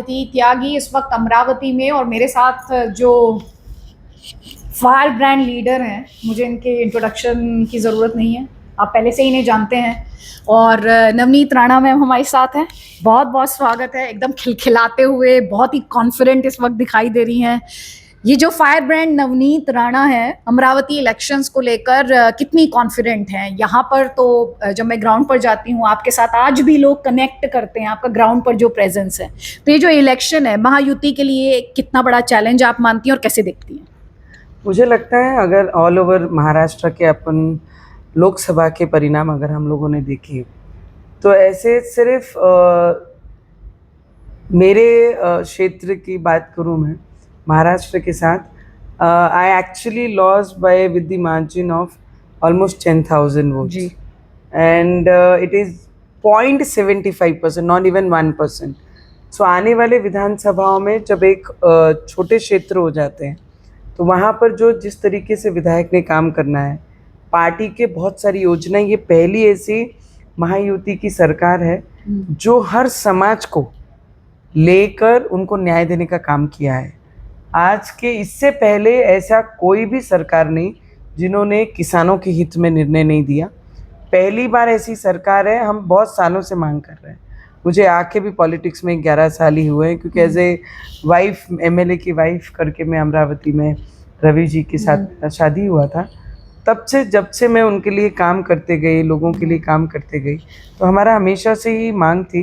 महायुति त्यागी इस वक्त अमरावती में, और मेरे साथ जो फायर ब्रांड लीडर हैं, मुझे इनके इंट्रोडक्शन की ज़रूरत नहीं है, आप पहले से ही इन्हें जानते हैं। और नवनीत राणा मैम हमारे साथ हैं, बहुत बहुत स्वागत है। एकदम खिलखिलाते हुए, बहुत ही कॉन्फिडेंट इस वक्त दिखाई दे रही हैं। ये जो फायर ब्रांड नवनीत राणा है, अमरावती इलेक्शंस को लेकर कितनी कॉन्फिडेंट हैं? यहाँ पर तो जब मैं ग्राउंड पर जाती हूँ, आपके साथ आज भी लोग कनेक्ट करते हैं, आपका ग्राउंड पर जो प्रेजेंस है। तो ये जो इलेक्शन है महायुति के लिए कितना बड़ा चैलेंज आप मानती हैं और कैसे देखती हैं? मुझे लगता है अगर ऑल ओवर महाराष्ट्र के अपन लोकसभा के परिणाम अगर हम लोगों ने देखे, तो ऐसे सिर्फ मेरे क्षेत्र की बात करूं मैं महाराष्ट्र के साथ, I actually lost by with the margin of almost 10,000 votes and it is 0.75%, not even 1%। सो आने वाले विधानसभाओं में जब एक छोटे क्षेत्र हो जाते हैं, तो वहाँ पर जो जिस तरीके से विधायक ने काम करना है, पार्टी के बहुत सारी योजनाएं, ये पहली ऐसी महायुति की सरकार है जो हर समाज को लेकर उनको न्याय देने का काम किया है। आज के इससे पहले ऐसा कोई भी सरकार नहीं जिन्होंने किसानों के हित में निर्णय नहीं दिया। पहली बार ऐसी सरकार है। हम बहुत सालों से मांग कर रहे हैं। मुझे आके भी पॉलिटिक्स में 11 साल ही हुए हैं, क्योंकि एज ए वाइफ, एमएलए की वाइफ करके मैं अमरावती में रवि जी के साथ शादी हुआ था। तब से जब से मैं उनके लिए काम करते गई, लोगों के लिए काम करते गई, तो हमारा हमेशा से ही मांग थी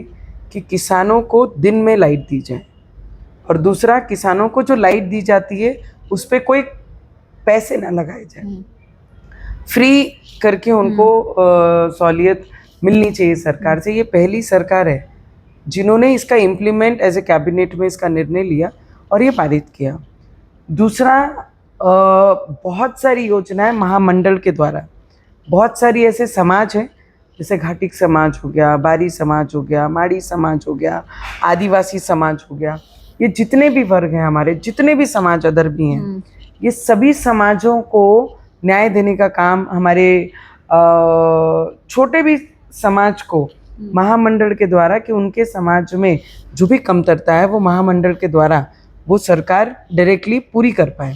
कि किसानों को दिन में लाइट दी जाए, और दूसरा किसानों को जो लाइट दी जाती है उस पर कोई पैसे ना लगाए जाए, फ्री करके उनको सहूलियत मिलनी चाहिए सरकार से। ये पहली सरकार है जिन्होंने इसका इम्प्लीमेंट एज ए कैबिनेट में इसका निर्णय लिया और ये पारित किया। दूसरा, बहुत सारी योजनाएं महामंडल के द्वारा, बहुत सारी ऐसे समाज हैं जैसे घाटिक समाज हो गया, बारी समाज हो गया, माड़ी समाज हो गया, आदिवासी समाज हो गया, ये जितने भी वर्ग हैं हमारे, जितने भी समाज अदर भी हैं, ये सभी समाजों को न्याय देने का काम हमारे छोटे भी समाज को महामंडल के द्वारा, कि उनके समाज में जो भी कमतरता है वो महामंडल के द्वारा वो सरकार डायरेक्टली पूरी कर पाए,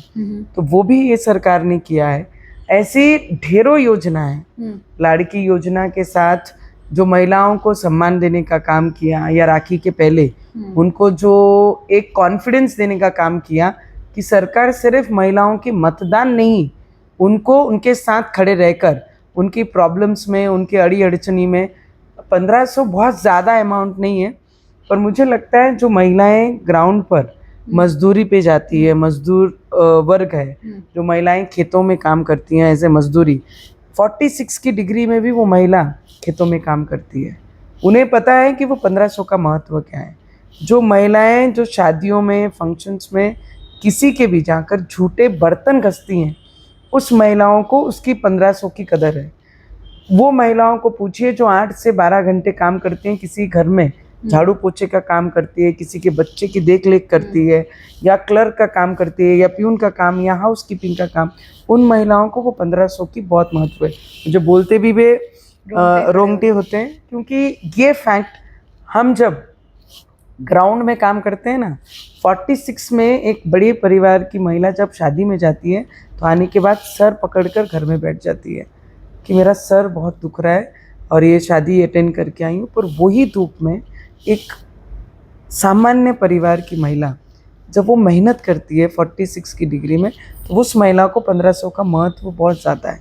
तो वो भी ये सरकार ने किया है। ऐसी ढेरों योजनाएं, लाड़की योजना के साथ जो महिलाओं को सम्मान देने का काम किया, या राखी के पहले उनको जो एक कॉन्फिडेंस देने का काम किया कि सरकार सिर्फ महिलाओं की मतदान नहीं, उनको उनके साथ खड़े रहकर उनकी प्रॉब्लम्स में, उनकी अड़ी अड़चनी में 1500 बहुत ज़्यादा अमाउंट नहीं है, पर मुझे लगता है जो महिलाएं ग्राउंड पर मजदूरी पे जाती है, मजदूर वर्ग है, जो महिलाएं खेतों में काम करती हैं एज ए मजदूरी, 46 की डिग्री में भी वो महिला खेतों में काम करती है, उन्हें पता है कि वो 1500 का महत्व क्या है। जो महिलाएं जो शादियों में, फंक्शंस में किसी के भी जाकर झूठे बर्तन घसती हैं, उस महिलाओं को उसकी 1500 की कदर है। वो महिलाओं को पूछिए जो 8 से 12 घंटे काम करती हैं, किसी घर में झाड़ू पोछे का काम करती है, किसी के बच्चे की देख रेख करती है, या क्लर्क का काम करती है, या प्यून का काम, या हाउस कीपिंग का काम, उन महिलाओं को वो 1500 की बहुत महत्व है। मुझे बोलते भी वे रोंगटे होते हैं, क्योंकि ये फैक्ट हम जब ग्राउंड में काम करते हैं ना, 46 में एक बड़े परिवार की महिला जब शादी में जाती है, तो आने के बाद सर पकड़कर घर में बैठ जाती है कि मेरा सर बहुत दुख रहा है और ये शादी अटेंड करके आई हूँ। पर वही धूप में एक सामान्य परिवार की महिला जब वो मेहनत करती है 46 की डिग्री में, तो उस महिला को 1500 का महत्व बहुत ज़्यादा है।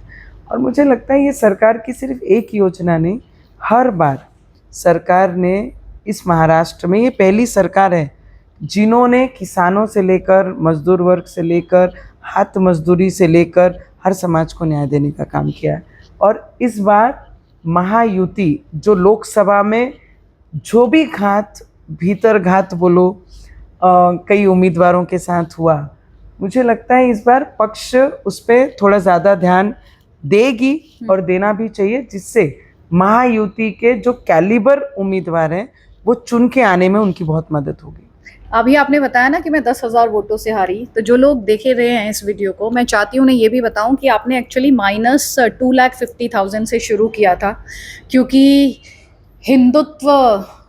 और मुझे लगता है ये सरकार की सिर्फ एक योजना नहीं, हर बार सरकार ने इस महाराष्ट्र में, ये पहली सरकार है जिन्होंने किसानों से लेकर, मजदूर वर्ग से लेकर, हाथ मजदूरी से लेकर हर समाज को न्याय देने का काम किया है। और इस बार महायुति जो लोकसभा में जो भी घात, भीतर घात बोलो, कई उम्मीदवारों के साथ हुआ, मुझे लगता है इस बार पक्ष उस पर थोड़ा ज़्यादा ध्यान देगी और देना भी चाहिए, जिससे महायुति के जो कैलिबर उम्मीदवार हैं वो चुन के आने में उनकी बहुत मदद होगी। अभी आपने बताया ना कि मैं 10,000 वोटों से हारी, तो जो लोग देखे रहे हैं इस वीडियो को, मैं चाहती हूँ उन्हें ये भी बताऊँ कि आपने एक्चुअली -2,50,000 से शुरू किया था, क्योंकि हिंदुत्व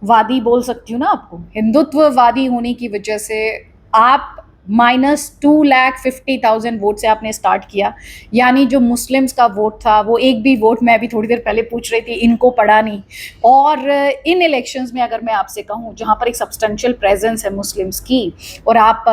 हिंदुत्ववादी बोल सकती हूँ ना आपको, हिंदुत्ववादी होने की वजह से आप -2,50,000 वोट से आपने स्टार्ट किया, यानी जो मुस्लिम्स का वोट था वो एक भी वोट, मैं अभी थोड़ी देर पहले पूछ रही थी, इनको पड़ा नहीं। और इन इलेक्शंस में अगर मैं आपसे कहूँ जहाँ पर एक सब्सटेंशियल प्रेजेंस है मुस्लिम्स की, और आप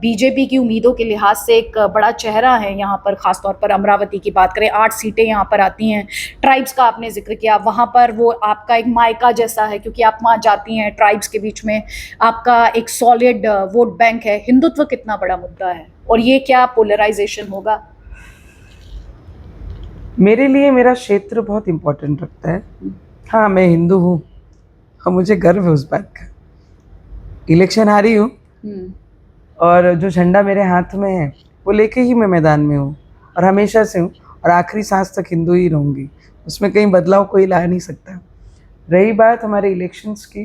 बीजेपी की उम्मीदों के लिहाज से एक बड़ा चेहरा है यहाँ पर, ख़ासतौर पर अमरावती की बात करें, 8 सीटें यहाँ पर आती हैं। ट्राइब्स का आपने जिक्र किया, वहाँ पर वो आपका एक मायका जैसा है, क्योंकि आप वहाँ जाती हैं, ट्राइब्स के बीच में आपका एक सॉलिड वोट बैंक है। हिंदुत्व कितना बड़ा मुद्दा है, और ये क्या पोलराइजेशन होगा? मेरे लिए मेरा क्षेत्र बहुत इम्पोर्टेंट रखता है। हाँ, मैं हिंदू हूँ और मुझे गर्व है उस बात का। इलेक्शन हारी हूँ और जो झंडा मेरे हाथ में है वो लेके ही मैं मैदान में हूँ, और हमेशा से हूँ, और आखिरी सांस तक हिंदू ही रहूँगी। उसमें कहीं बदलाव कोई ला नहीं सकता। रही बात हमारे इलेक्शंस की,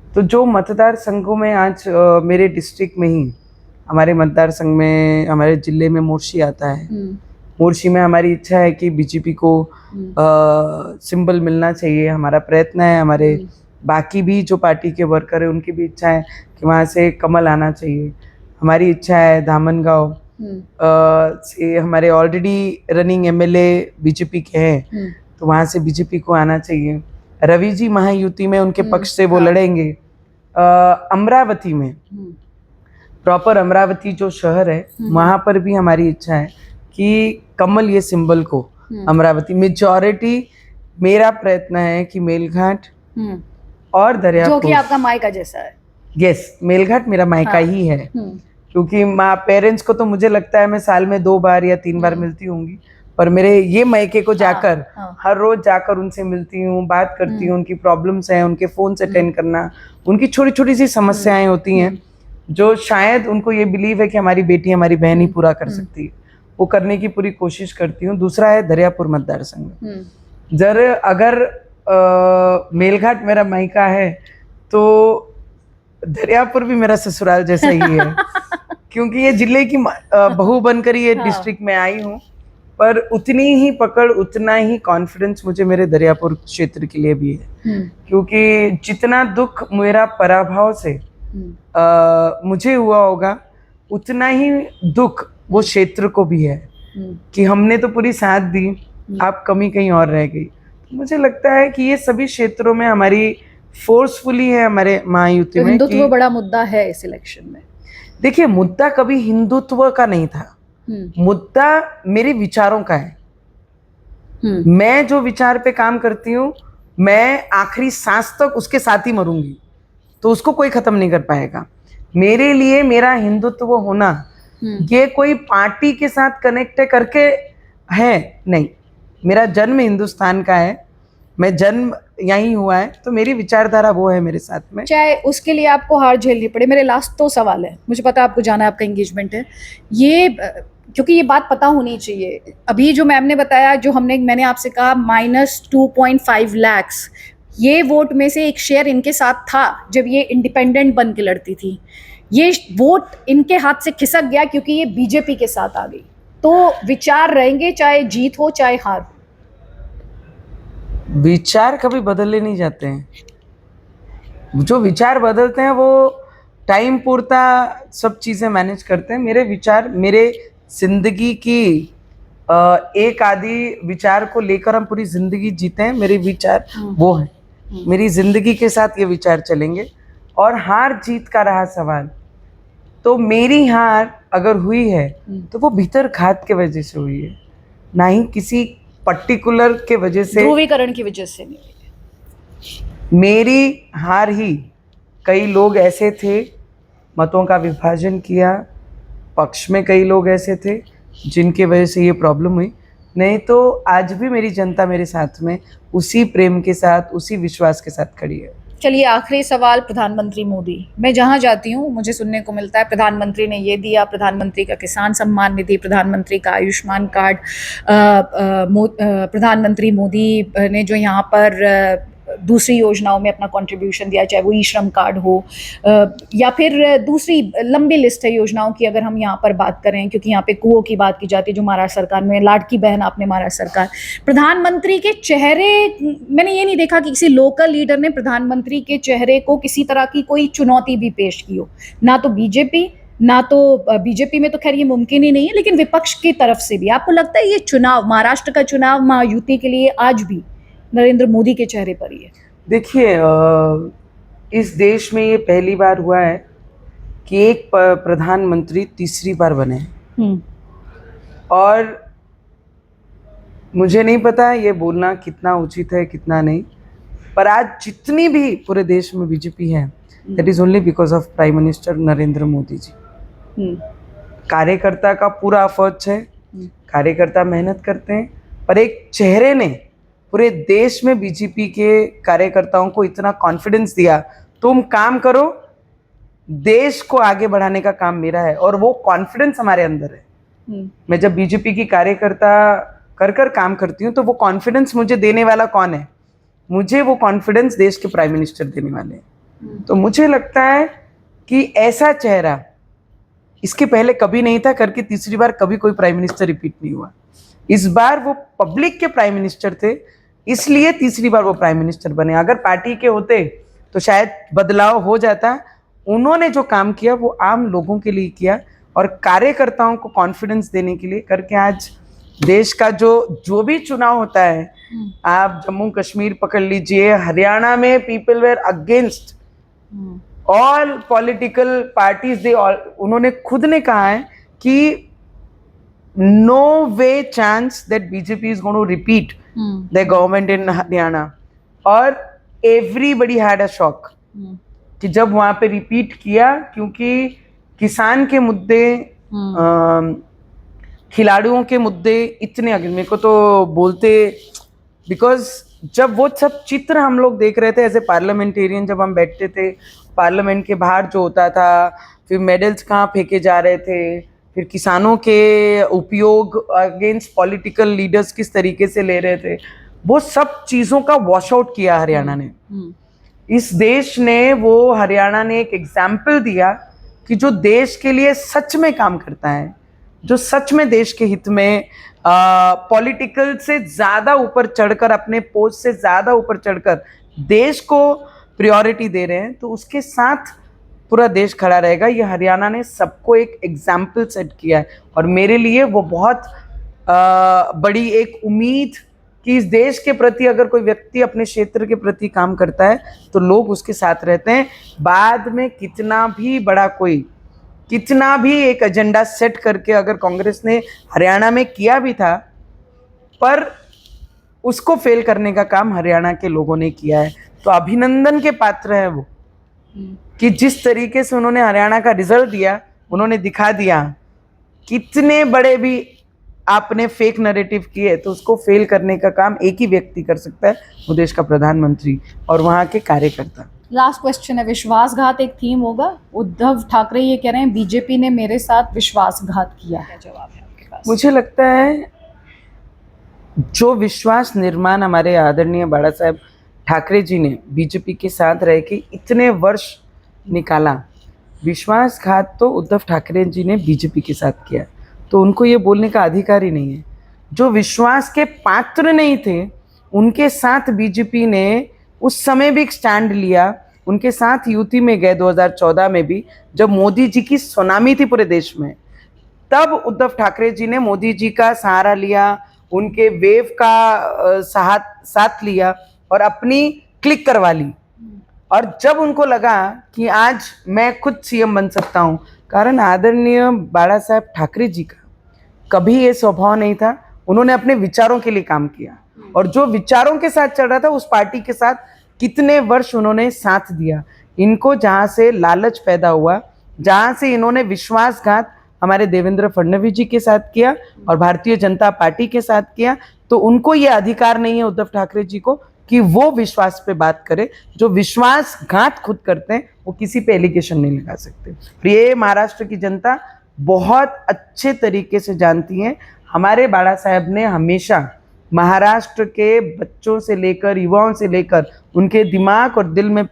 तो जो मतदार संघों में आज मेरे डिस्ट्रिक्ट में ही, हमारे मतदार संघ में, हमारे ज़िले में मोर्शी आता है। मोर्शी में हमारी इच्छा है कि बीजेपी को सिंबल मिलना चाहिए। हमारा प्रयत्न है, हमारे बाकी भी जो पार्टी के वर्कर हैं उनकी भी इच्छा है कि वहाँ से कमल आना चाहिए। हमारी इच्छा है धामनगांव से, हमारे ऑलरेडी रनिंग एमएलए बीजेपी के हैं, तो वहाँ से बीजेपी को आना चाहिए। रवि जी महायुति में उनके पक्ष से वो लड़ेंगे। अमरावती में, प्रॉपर अमरावती जो शहर है, वहाँ पर भी हमारी इच्छा है कि कमल ये सिंबल को अमरावती मेजॉरिटी, मेरा प्रयत्न है कि मेलघाट और दरियापुर, जो कि आपका मायका जैसा है। यस, मेलघाट मेरा मायका ही है, क्योंकि माँ पेरेंट्स को तो मुझे लगता है मैं साल में 2 बार या 3 बार मिलती होंगी, पर मेरे ये मायके को जाकर हर रोज जाकर उनसे मिलती हूँ, बात करती हूँ। उनकी प्रॉब्लम्स हैं, उनके फ़ोन से अटेंड करना, उनकी छोटी छोटी सी समस्याएं होती हैं जो शायद उनको ये बिलीव है कि हमारी बेटी हमारी बहन ही पूरा कर सकती है, वो करने की पूरी कोशिश करती हूँ। दूसरा है दरियापुर मतदार संघ। अगर मेलघाट मेरा मायका है तो दरियापुर भी मेरा ससुराल जैसा ही है, क्योंकि ये जिले की बहू बनकर ये डिस्ट्रिक्ट में आई हूँ, पर उतनी ही पकड़, उतना ही कॉन्फिडेंस मुझे मेरे दरियापुर क्षेत्र के लिए भी है, क्योंकि जितना दुख मेरा पराभव से मुझे हुआ होगा, उतना ही दुख वो क्षेत्र को भी है कि हमने तो पूरी साथ दी, आप कमी कहीं और रह गई। तो मुझे लगता है कि ये सभी क्षेत्रों में हमारी फोर्सफुली है, हमारे महायुति में। हिंदुत्व बड़ा मुद्दा है इस इलेक्शन में। देखिए, मुद्दा कभी हिंदुत्व का नहीं था, मुद्दा मेरे विचारों का है। मैं जो विचार पे काम करती हूँ, मैं आखिरी सांस तक उसके साथ ही मरूंगी, तो उसको कोई खत्म नहीं कर पाएगा। मेरे लिए मेरा हिंदुत्व होना ये कोई पार्टी के साथ कनेक्ट करके है नहीं। मेरा जन्म हिंदुस्तान का है, मैं जन्म यहीं हुआ है, तो मेरी विचारधारा वो है मेरे साथ में, चाहे उसके लिए आपको हार झेलनी पड़े। मेरे लास्ट 2 सवाल है, मुझे पता है आपको जाना है, आपका एंगेजमेंट है, ये क्योंकि ये बात पता होनी चाहिए। अभी जो मैम ने बताया, जो मैंने आपसे कहा -2.5 लाख, ये वोट में से एक शेयर इनके साथ था जब ये इंडिपेंडेंट बन के लड़ती थी। ये वोट इनके हाथ से खिसक गया क्योंकि ये बीजेपी के साथ आ गई। तो विचार रहेंगे, चाहे जीत हो चाहे हार। विचार कभी बदलने नहीं जाते हैं। जो विचार बदलते हैं वो टाइम पूरता सब चीज़ें मैनेज करते हैं। मेरे विचार, मेरे जिंदगी की एक आदि विचार को लेकर हम पूरी जिंदगी जीते हैं। मेरे विचार वो हैं, मेरी जिंदगी के साथ ये विचार चलेंगे। और हार जीत का रहा सवाल, तो मेरी हार अगर हुई है तो वो भीतर घात के वजह से हुई है, ना ही किसी पर्टिकुलर के वजह से, ध्रुवीकरण की वजह से नहीं। मेरी हार ही, कई लोग ऐसे थे, मतों का विभाजन किया, पक्ष में कई लोग ऐसे थे जिनके वजह से ये प्रॉब्लम हुई। नहीं तो आज भी मेरी जनता मेरे साथ में उसी प्रेम के साथ, उसी विश्वास के साथ खड़ी है। चलिए, आखिरी सवाल, प्रधानमंत्री मोदी। मैं जहाँ जाती हूँ मुझे सुनने को मिलता है प्रधानमंत्री ने ये दिया, प्रधानमंत्री का किसान सम्मान निधि, प्रधानमंत्री का आयुष्मान कार्ड, प्रधानमंत्री मोदी ने जो यहाँ पर दूसरी योजनाओं में अपना कंट्रीब्यूशन दिया, चाहे वो ई श्रम कार्ड हो या फिर दूसरी लंबी लिस्ट है योजनाओं की अगर हम यहाँ पर बात करें, क्योंकि यहाँ पे कुओं की बात की जाती है जो महाराष्ट्र सरकार में, लाडकी बहन आपने महाराष्ट्र सरकार, प्रधानमंत्री के चेहरे, मैंने ये नहीं देखा कि किसी लोकल लीडर ने प्रधानमंत्री के चेहरे को किसी तरह की कोई चुनौती भी पेश की हो, ना तो बीजेपी, ना तो बीजेपी में तो खैर ये मुमकिन ही नहीं है, लेकिन विपक्ष की तरफ से भी। आपको लगता है ये चुनाव, महाराष्ट्र का चुनाव महायुति के लिए आज भी नरेंद्र मोदी के चेहरे पर ही है? देखिए, इस देश में ये पहली बार हुआ है कि एक प्रधानमंत्री तीसरी बार बने, और मुझे नहीं पता ये बोलना कितना उचित है कितना नहीं, पर आज जितनी भी पूरे देश में बीजेपी है, that is only because of prime minister Narendra Modi ji. कार्यकर्ता का पूरा एफर्ट्स है, कार्यकर्ता मेहनत करते हैं, पर एक चेहरे ने पूरे देश में बीजेपी के कार्यकर्ताओं को इतना कॉन्फिडेंस दिया, तुम काम करो, देश को आगे बढ़ाने का काम मेरा है, और वो कॉन्फिडेंस हमारे अंदर है। मैं जब बीजेपी की कार्यकर्ता कर काम करती हूँ तो वो कॉन्फिडेंस मुझे देने वाला कौन है? मुझे वो कॉन्फिडेंस देश के प्राइम मिनिस्टर देने वाले हैं। तो मुझे लगता है कि ऐसा चेहरा इसके पहले कभी नहीं था, करके तीसरी बार कभी कोई प्राइम मिनिस्टर रिपीट नहीं हुआ। इस बार वो पब्लिक के प्राइम मिनिस्टर थे, इसलिए तीसरी बार वो प्राइम मिनिस्टर बने। अगर पार्टी के होते तो शायद बदलाव हो जाता। उन्होंने जो काम किया वो आम लोगों के लिए किया, और कार्यकर्ताओं को कॉन्फिडेंस देने के लिए करके आज देश का जो भी चुनाव होता है, आप जम्मू कश्मीर पकड़ लीजिए, हरियाणा में people were against all political parties, उन्होंने खुद ने कहा है कि no way chance that BJP is going to repeat the government in Haryana, और एवरीबडी हैड अ शॉक कि जब वहां पे रिपीट किया, क्योंकि किसान के मुद्दे, खिलाड़ियों के मुद्दे इतने आगे, मेरे को तो बोलते, बिकॉज जब वो सब चित्र हम लोग देख रहे थे एज ए पार्लियामेंटेरियन, जब हम बैठते थे पार्लियामेंट के बाहर जो होता था, फिर मेडल्स कहाँ फेंके जा रहे थे, फिर किसानों के उपयोग अगेंस्ट पॉलिटिकल लीडर्स किस तरीके से ले रहे थे, वो सब चीज़ों का वॉश आउट किया हरियाणा ने। इस देश ने, वो हरियाणा ने एक एग्जाम्पल दिया कि जो देश के लिए सच में काम करता है, जो सच में देश के हित में पॉलिटिकल से ज़्यादा ऊपर चढ़कर, अपने पोस्ट से ज़्यादा ऊपर चढ़कर देश को प्रायोरिटी दे रहे हैं, तो उसके साथ पूरा देश खड़ा रहेगा। ये हरियाणा ने सबको एक एग्जाम्पल सेट किया है, और मेरे लिए वो बहुत बड़ी एक उम्मीद कि इस देश के प्रति अगर कोई व्यक्ति अपने क्षेत्र के प्रति काम करता है तो लोग उसके साथ रहते हैं। बाद में कितना भी बड़ा कोई, कितना भी एक एजेंडा सेट करके अगर कांग्रेस ने हरियाणा में किया भी था, पर उसको फेल करने का काम हरियाणा के लोगों ने किया है। तो अभिनंदन के पात्र है वो, कि जिस तरीके से उन्होंने हरियाणा का रिजल्ट दिया, उन्होंने दिखा दिया कितने बड़े भी आपने फेक नैरेटिव किए तो उसको फेल करने का काम एक ही व्यक्ति कर सकता है, वो देश का प्रधानमंत्री और वहाँ के कार्यकर्ता। लास्ट क्वेश्चन है, विश्वासघात एक थीम होगा? उद्धव ठाकरे ये कह रहे हैं बीजेपी ने मेरे साथ विश्वासघात किया है, जवाब है आपके पास? मुझे लगता है जो विश्वास निर्माण हमारे आदरणीय बाला साहेब ठाकरे जी ने बीजेपी के साथ रह के इतने वर्ष निकाला, विश्वासघात तो उद्धव ठाकरे जी ने बीजेपी के साथ किया, तो उनको ये बोलने का अधिकार ही नहीं है। जो विश्वास के पात्र नहीं थे उनके साथ बीजेपी ने उस समय भी एक स्टैंड लिया, उनके साथ युति में गए 2014 में भी, जब मोदी जी की सुनामी थी पूरे देश में, तब उद्धव ठाकरे जी ने मोदी जी का सहारा लिया, उनके वेव का साथ लिया और अपनी क्लिक करवा ली। और जब उनको लगा कि आज मैं खुद सीएम बन सकता हूँ, कारण आदरणीय बाला साहेब ठाकरे जी का कभी ये स्वभाव नहीं था, उन्होंने अपने विचारों के लिए काम किया, और जो विचारों के साथ चल रहा था उस पार्टी के साथ कितने वर्ष उन्होंने साथ दिया। इनको जहाँ से लालच पैदा हुआ, जहाँ से इन्होंने विश्वासघात हमारे देवेंद्र फडणवीस जी के साथ किया और भारतीय जनता पार्टी के साथ किया, तो उनको ये अधिकार नहीं है उद्धव ठाकरे जी को कि वो विश्वास पे बात करे। जो विश्वासघात खुद करते हैं वो किसी पे एलिगेशन नहीं लगा सकते। ये महाराष्ट्र की जनता बहुत अच्छे तरीके से जानती है। हमारे बाला साहेब ने हमेशा महाराष्ट्र के बच्चों से लेकर युवाओं से लेकर उनके दिमाग और दिल में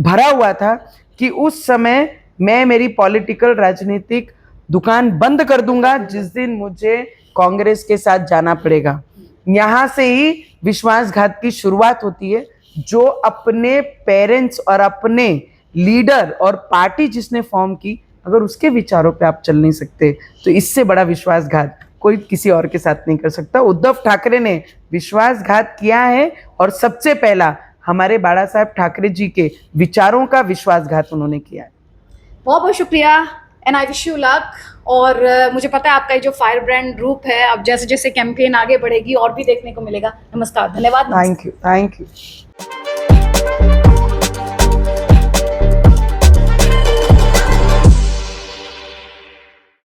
भरा हुआ था कि उस समय मैं मेरी पॉलिटिकल राजनीतिक दुकान बंद कर दूंगा जिस दिन मुझे कांग्रेस के साथ जाना पड़ेगा। यहाँ से ही विश्वासघात की शुरुआत होती है। जो अपने पेरेंट्स और अपने लीडर और पार्टी जिसने फॉर्म की, अगर उसके विचारों पे आप चल नहीं सकते तो इससे बड़ा विश्वासघात कोई किसी और के साथ नहीं कर सकता। उद्धव ठाकरे ने विश्वासघात किया है और सबसे पहला हमारे बाला साहब ठाकरे जी के विचारों का विश्वासघात उन्होंने किया है। बहुत बहुत शुक्रिया and I wish you luck. और मुझे पता है आपका ये जो फायर ब्रांड ग्रुप है, अब जैसे जैसे कैंपेन आगे बढ़ेगी और भी देखने को मिलेगा। नमस्कार, धन्यवाद। Thank you.